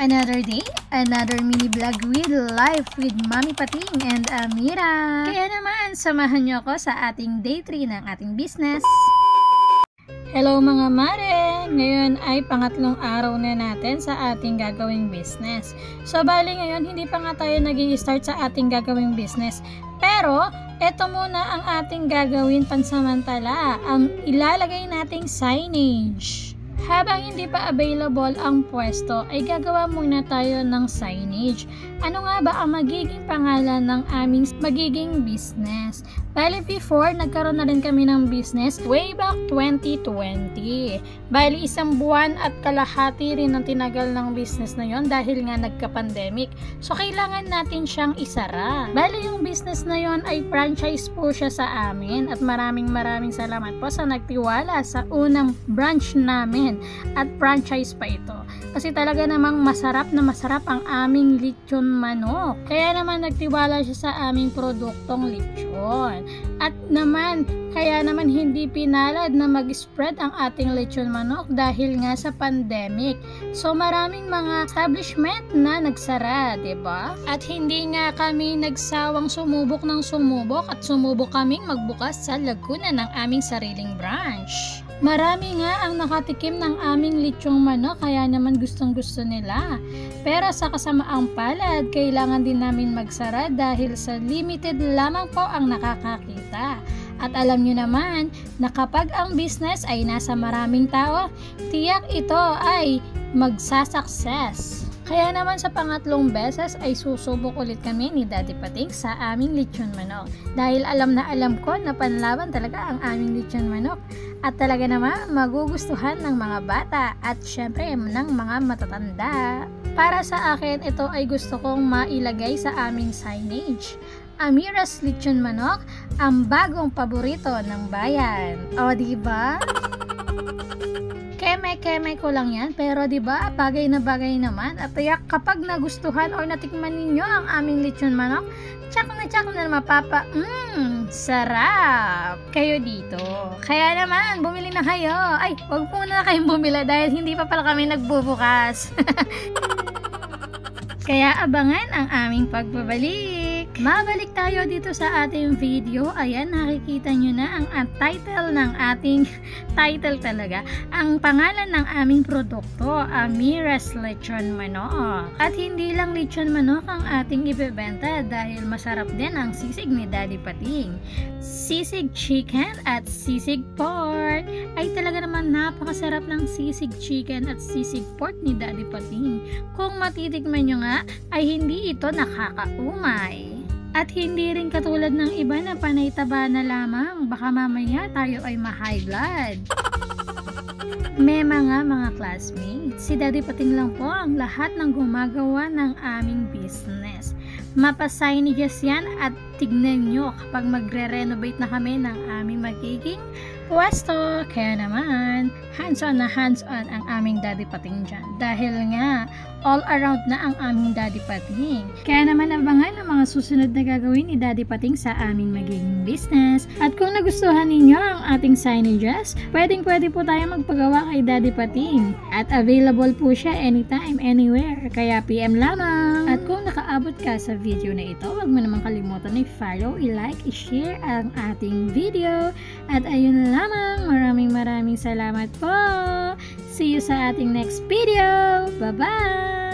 Another day, another mini vlog with life with Mami Pating and Amira. Kaya naman, samahan nyo ako sa ating day 3 ng ating business. Hello mga mare! Ngayon ay pangatlong araw na natin sa ating gagawing business. So bali ngayon, hindi pa nga tayo nag-i-start sa ating gagawing business. Pero, ito muna ang ating gagawin pansamantala, ang ilalagay nating signage. Habang hindi pa available ang pwesto, ay gagawa muna tayo ng signage. Ano nga ba ang magiging pangalan ng aming magiging business? Bali before, nagkaroon na rin kami ng business way back 2020. Bali isang buwan at kalahati rin ang tinagal ng business na yon dahil nga nagka-pandemic. So kailangan natin siyang isara. Bali yung business na yon ay franchise po siya sa amin at maraming salamat po sa nagtiwala sa unang branch namin at franchise pa ito. Kasi talaga namang masarap ang aming lechon manok. Kaya naman nagtiwala siya sa aming produktong lechon. At naman, kaya naman hindi pinalad na mag-spread ang ating lechon manok dahil nga sa pandemic. So maraming mga establishment na nagsara, 'di ba? At hindi nga kami nagsawang sumubok at sumubok kaming magbukas sa Laguna ng aming sariling branch. Marami nga ang nakatikim ng aming lechong manok kaya naman gustong-gusto nila. Pero sa kasamaang palad, kailangan din namin magsara dahil sa limited lamang po ang nakakakita. At alam nyo naman na kapag ang business ay nasa maraming tao, tiyak ito ay magsasucess. Kaya naman sa pangatlong beses ay susubok ulit kami ni Daddy Pating sa aming lechon manok. Dahil alam na alam ko na panlaban talaga ang aming lechon manok. At talaga naman magugustuhan ng mga bata at syempre ng mga matatanda. Para sa akin, ito ay gusto kong mailagay sa aming signage. Amira's Lechon Manok, ang bagong paborito ng bayan. O diba? Keme ko lang yan, pero diba, bagay na bagay naman. At kaya kapag nagustuhan or natikman ninyo ang aming lechon manok, tsak na mapapa, sarap kayo dito. Kaya naman, bumili na kayo. Ay, wag po na kayong bumili dahil hindi pa pala kami nagbubukas. Kaya abangan ang aming pagbabalik. Mabalik tayo dito sa ating video. Ayan, nakikita nyo na ang title ng ating title talaga. Ang pangalan ng aming produkto, Amira's Lechon Manok. At hindi lang lechon manok ang ating ibebenta dahil masarap din ang sisig ni Daddy Pating. Sisig chicken at sisig pork. Ay talaga naman napakasarap ng sisig chicken at sisig pork ni Daddy Pating. Kung matitikman nyo nga, ay hindi ito nakakaumay. At hindi rin katulad ng iba na panay taba na lamang, baka mamaya tayo ay ma-high blood. May mga classmates, si Daddy Pating lang po ang lahat ng gumagawa ng aming business. Mapa-signages yan at tignan nyo kapag magre-renovate na kami ng aming magiging pwesto. Kaya naman, hands-on ang aming Daddy Pating dyan. Dahil nga, all around na ang aming Daddy Pating. Kaya naman abangan ang mga susunod na gagawin ni Daddy Pating sa aming magiging business. At kung nagustuhan ninyo ang ating signages, pwede po tayo magpagawa kay Daddy Pating. At available po siya anytime, anywhere. Kaya PM lamang. At kung nakaabot ka sa video na ito, huwag mo naman kalimutan na i-follow, i-like, i-share ang ating video. At ayun lamang, maraming salamat po. See you sa ating next video. Bye-bye!